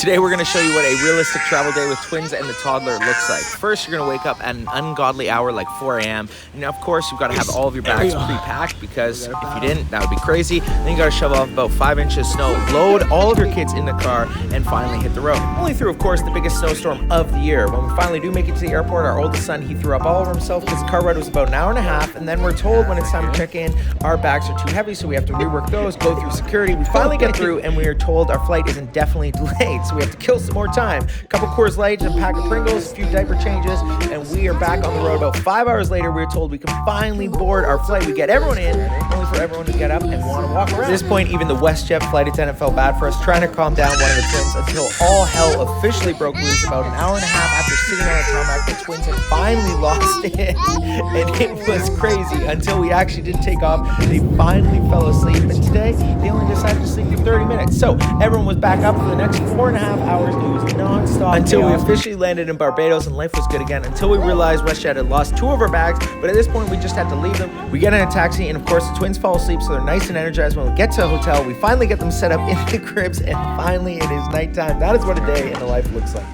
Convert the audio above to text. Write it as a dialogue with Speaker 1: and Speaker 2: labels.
Speaker 1: Today we're going to show you what a realistic travel day with twins and the toddler looks like. First, you're going to wake up at an ungodly hour like 4 a.m. And of course, you've got to have all of your bags pre-packed because if you didn't, that would be crazy. Then you got to shovel off about 5 inches of snow, load all of your kids in the car, and finally hit the road. Only through, of course, the biggest snowstorm of the year. When we finally do make it to the airport, our oldest son, he threw up all over himself because the car ride was about an hour and a half. And then we're told when it's time to check in, our bags are too heavy, so we have to rework those, go through security. We finally get through, and we are told our flight is indefinitely delayed, so we have to kill some more time. A couple Coors Lights and a pack of Pringles, a few diaper changes, and we are back on the road. About 5 hours later, we're told we can finally board our flight. We get everyone in, only for everyone to get up and want to walk around. At this point, even the WestJet flight attendant felt bad for us, trying to calm down one of the twins until all hell officially broke loose. About an hour and a half after sitting on a tarmac, the twins had finally lost it, and it was crazy until we actually did take off. They finally fell asleep, and today they only decided to sleep for 30 minutes. So everyone was back up for the next 4.5 hours. It was non-stop until we officially landed in Barbados, and life was good again until we realized WestJet had lost 2 of our bags. But at this point, we just had to leave them. We get in a taxi, and of course, the twins fall asleep, so they're nice and energized. When we get to the hotel, we finally get them set up in the cribs, and finally it is nighttime. That is what a day in the life looks like.